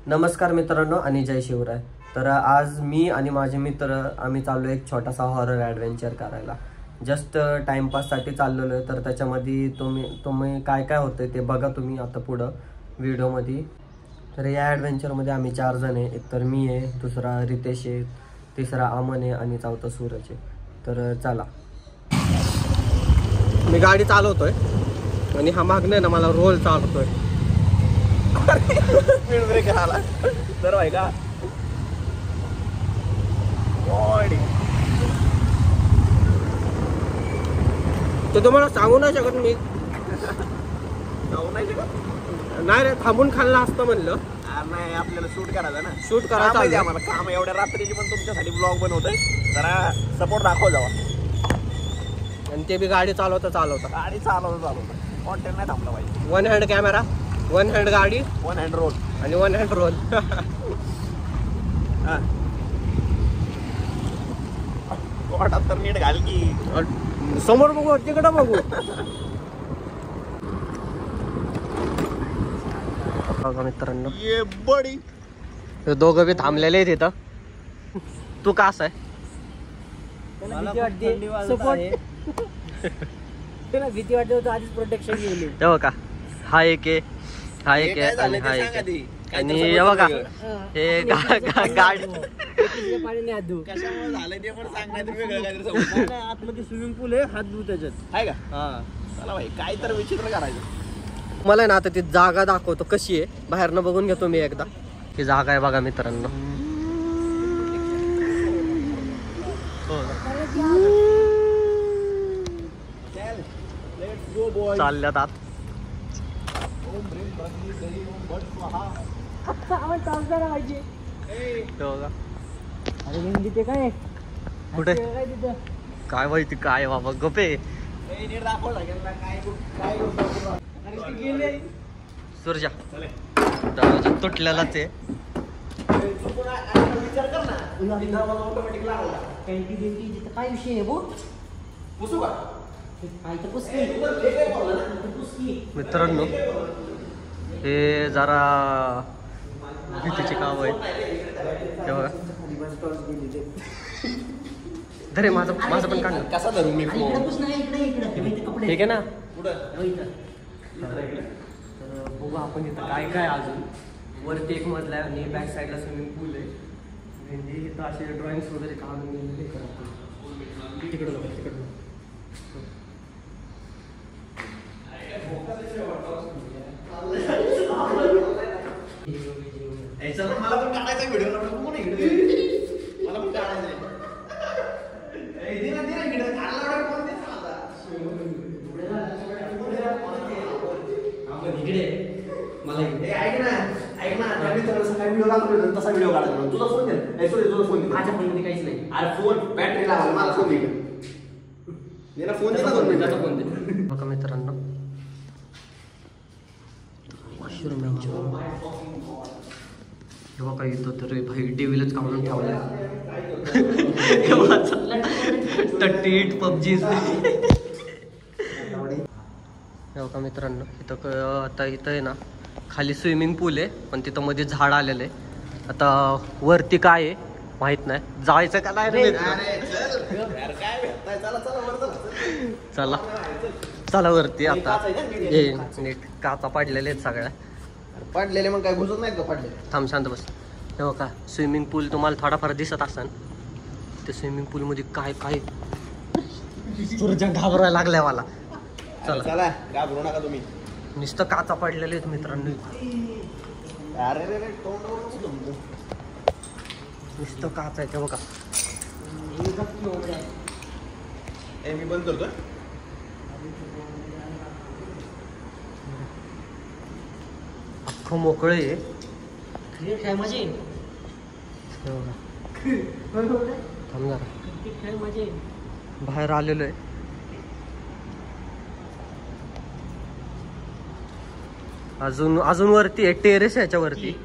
नमस्कार मित्रांनो आणि जय शिवराय. तर आज मी आणि माझे मित्र आम्ही चाललो एक छोटासा हॉरर ॲडव्हेंचर करायला. जस्ट टाइमपाससाठी चाललेलो आहे. तर त्याच्यामध्ये तुम्ही काय काय होतं ते बघा तुम्ही आता पुढं व्हिडिओमध्ये. तर या ॲडव्हेंचरमध्ये आम्ही 4 जण आहे. एक तर मी आहे, दुसरा रितेश आहे, तिसरा अमन आहे आणि चौथा सूरज आहे. तर चला. मी गाडी चालवतोय आणि हा मागणे ना मला रोल चालवतोय. स्पीड ब्रेक आला तर भाई का तर तुम्हाला सांगू नाही शकत मी. नाही रे, थांबून खाल्ला असतं म्हणलं. नाही आपल्याला शूट करायचं ना. शूट करायचं आम्हाला काम एवढ्या रात्रीची पण तुमच्यासाठी ब्लॉग बनवतोय. जरा सपोर्ट दाखव जावा. आणि ते बी गाडी चालवता गाडी चालवता कॉन्टेंट नाही थांबला पाहिजे. 1 हँड कॅमेरा, 1 हँड गाडी, 1 हँड रोल आणि 1 हँड रोल. वाटात तर नीट घाल की. समोर बघू, तिकडं बघू. बघा मित्रांनो, ये बडी हे दोघं बी थांबलेले आहेत इथं. तू का आहे? भीती वाटते होतं, आधीच प्रोटेक्शन गेली. तेव्हा का हा एक आहे, हा एक आहे आणि हा एक आहे. आणि हे बघा हे गाडी पाणी हात धुवू. कशामुळे झालं ते पण सांग. नाही तर वेगळं काहीतरी सांगू. आतमध्ये स्विमिंग पूल आहे, हात धुवू त्याच्यात. आहे का? हा चला भाई, काय तर विचित्र करायचं. मला ना आता ती जागा दाखवतो कशी आहे. बाहेरनं बघून घेतो मी एकदा. ही जागा आहे बघा मित्रांनो. चालल्यात आत. अरे हिंदी ते काय कुठे काय माहिती काय बाबा गपे. सुरजा दरवाजा तुटलेलाच आहे. काय विषय आहे भाऊ? मित्रांनो हे जरा भीतीची काम आहे. हे बघा. धरे माझं पण काढ. कसा धरू मी ठीक आहे ना. तर बघू आपण इथं काय काय अजून. वरती एक मजला आहे आणि बॅक साईडला स्विमिंग पूल आहे. म्हणजे इथं असे ड्रॉइंग्स वगैरे काढून गेलेले करतो. तिकडं बघा, तिकडं मला पण काढायचा व्हिडिओ. मला पण काढायचं. तसा व्हिडिओ काढायचा. तुझा फोन दे. तुझा फोन दे. माझ्या फोनमध्ये काहीच नाही. अरे फोन बॅटरी लावा. मला फोन दे ना. फोन दे ना. 2 मिनिटाचा फोन दे. बघा मित्रांनो हे बघा इथं तर भाई टीव्हीलाच काढून ठेवलाय. तटीट पबजी. बघा मित्रांनो इथं आता इथं आहे ना खाली स्विमिंग पूल आहे पण तिथं मध्ये झाड आलेलं आहे. आता वरती काय आहे माहित नाही. जायचं का नाही. चला चला वरती. आता हे नीट काचा पाडलेले आहेत सगळ्या. पडलेले मग काय घुसत नाहीत का? पडले थांब शांत बस. तेव्हा का स्विमिंग पूल तुम्हाला थोडाफार दिसत असेल. ते स्विमिंग पूल मध्ये काय काय सूर्य घाबरायला लागलाय मला. चला चला घाबरू नका तुम्ही. नुसतं काचा पडलेले आहेत मित्रांनो. अरे रे तोंड नुसतं काच आहे. तेव्हा का मी बंद करतोय. अख्खं मोकळं आहे. खेळ मजा येईल. थांब जरा. खेळ मजा येईल. बाहेर आलेलो आहे. अजून वरती आहे. टेरेस याच्या वरती.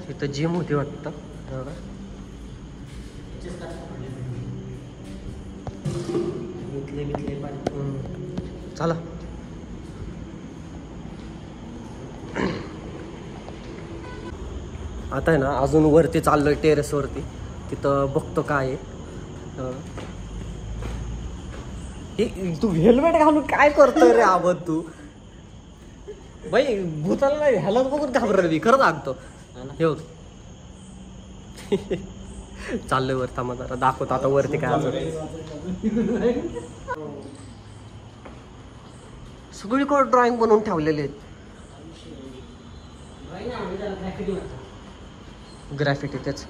इथं जिम होती वाटतं. भिजले भिजले पाणी. चला आता आहे ना अजून वरती चाललोय टेरेस वरती. तिथं बघतो काय आहे. तू हेल्मेट घालून काय करतोय रे आबद तू? बाई भूताला नाही ह्याला बघून घाबरली मी खरं सांगतो. हे चाललोय वर थांबा जरा दाखवतो आता वरती काय अजून. सगळीकडे ड्रॉइंग बनवून ठेवलेले आहेत. ग्राफिटी तेच.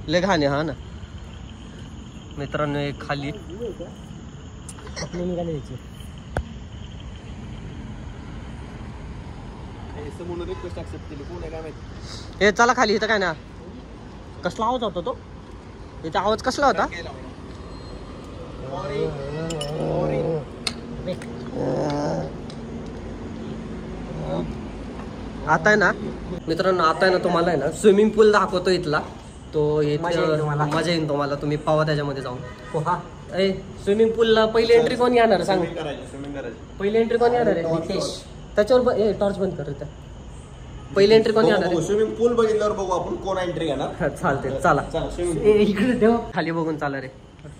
लय घाणे हा ना मित्रांनो. एक खाली निघाले यायचे. हे चला खाली. इथं काय ना कसला आवाज होता तो? इथं आवाज कसला होता? आता आहे ना मित्रांनो, आता आहे ना तुम्हाला आहे ना स्विमिंग पूल दाखवतो इथला. तो मजा येईल तुम्हाला. तुम्ही पावा त्याच्यामध्ये जाऊन. ए स्विमिंग पूलला पहिली एंट्री कोण येणार सांग? पहिली एंट्री कोण येणार आहे? त्याच्यावर टॉर्च बंद कर. पहिली एंट्री कोण येणार आहे? स्विमिंग पूल बघितल्यावर बघू आपण कोण एंट्री घेणार. चालते चला. इकडे ठेव. खाली बघून चाला रे.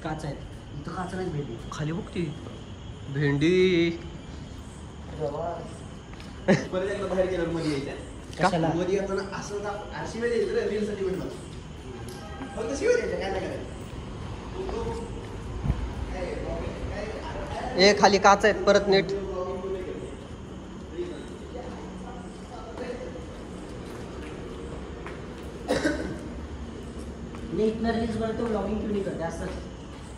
काच आहे इथं. काच नाही भेटली. खाली बघती भेंडी. परत एकदा बाहेर गेल्यावर मध्ये यायच्या. कशाला? मध्ये येताना असं शिवाय द्यायचं रे, रील साठी बनवा. फक्त शिवाय द्यायच्या, काय नाही करायचं. ए खाली काच आहेत परत नीट.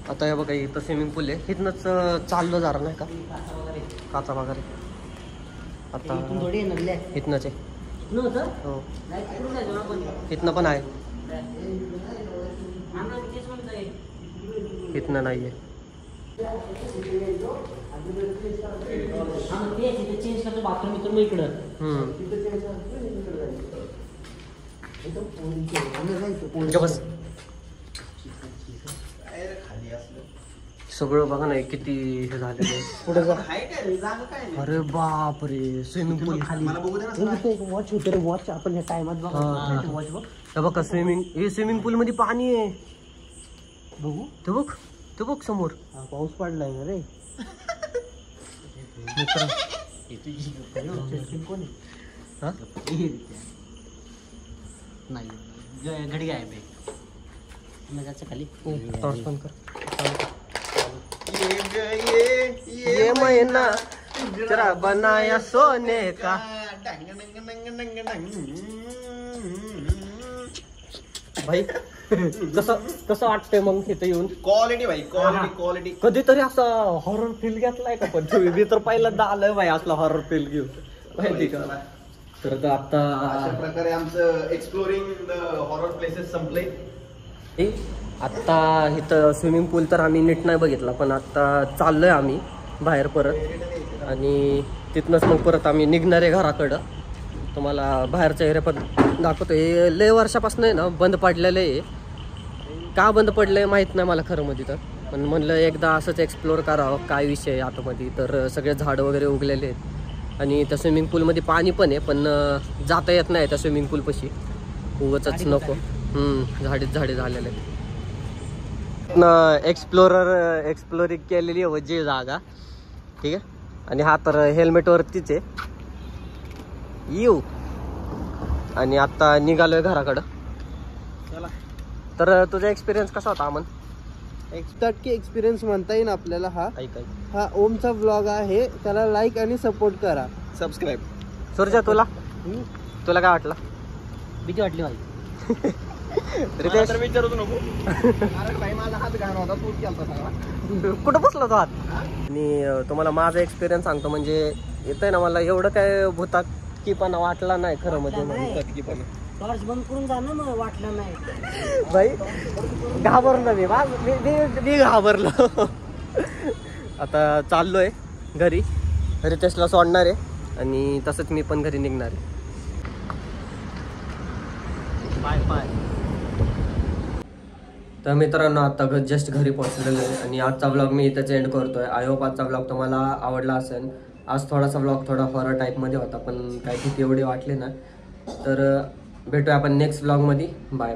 आता हे बघा इथं स्विमिंग पूल आहे. इथनंच चाललो जरा नाही का काचा वगैरे. आता थोडी येणार इथनंच आहे. नव्हतं. हो नाही तिकडून जायचो ना आपण. इथनं पण आहे. आम्हाला तेच म्हणतोय. इथनं नाही आहे. चेंज करतो बाथरूम इथून मग इकडं. बस सगळं बघा ना किती हे झालेलं आहे. पुढे जा. अरे बाप रे स्विमिंग पूल खाली. वॉच होते रे. वॉच आपण या टायमात बघा. वॉच बघ. हे बघा स्विमिंग पूल मध्ये पाणी आहे. बघू. ते बघ समोर. पाऊस पडलाय ना रे. कोण नाही घडी आहे बॅग खाली. ये महीना तेरा बनाया सोने का. भाई कसं वाटतंय मग तिथे येऊन? क्वालिटी भाई, क्वालिटी. कधीतरी असं हॉरर फील घेतलाय का? पण मी तर पहिल्यांदा आलोय भाई असला हॉरर फील घेऊन. माहिती का? तर आता अशा प्रकारे आमचं एक्सप्लोरिंग द हॉरर प्लेसेस संपले. आत्ता इथं स्विमिंग पूल तर आम्ही नीट नाही बघितला, पण आत्ता चाललोय आम्ही बाहेर परत. आणि तिथनंच मग परत आम्ही निघणार आहे घराकडं. तुम्हाला बाहेरचा एरिया पण दाखवतो. हे लय वर्षापासून आहे ना बंद पडलेलं आहे. का बंद पडलं आहे माहीत नाही मला खरं मध्ये. तर पण म्हणलं एकदा असंच एक्सप्लोर करावं काय विषय आहे आतमध्ये. तर सगळे झाडं वगैरे उगलेले आहेत आणि त्या स्विमिंग पूलमध्ये पाणी पण आहे, पण जाता येत नाही त्या स्विमिंग पूलपाशी. उगाचच नको. झाडे झालेले आहेत. एक्सप्लोरिंग केलेली आहे जी जागा. ठीक आहे. आणि हा तर हेल्मेटवरतीच आहे. येऊ आणि आता निघालोय घराकडं. तर तुझा एक्सपिरियन्स कसा होता अमन? टक्के एक्सपिरियन्स म्हणता येईल आपल्याला. ऐक हा ओमचा ब्लॉग आहे, त्याला लाईक आणि सपोर्ट करा, सबस्क्राईब. सुरजा तुला काय वाटलं? भीती वाटली माझी. रितेश विचारतो नको. माझा हात घाण होता, तू केलता सगळा. कुठं बसला तो हात? आणि तुम्हाला माझा एक्सपिरियन्स सांगतो. म्हणजे येतंय ना मला एवढं काय भूतात की पण वाटला नाही खरं म्हणजे. टॉर्च बंद करून जा ना, मग वाटलं नाही. भाई घाबरलो मी घाबरलो. आता चाललोय घरी, रितेशला सोडणार आहे आणि तसंच मी पण घरी निघणार आहे. बाय. तर मित्रांनो आता जस्ट घरी पोहोचलेलो आहे आणि आजचा व्लॉग मी इथेच एंड करतोय. आय होप आजचा व्लॉग तुम्हाला आवडला असेल. आज थोडासा व्लॉग थोडा हॉरर टाईपमध्ये होता, पण काही भीती एवढी वाटली ना. तर भेटूया आपण नेक्स्ट व्लॉगमध्ये. बाय.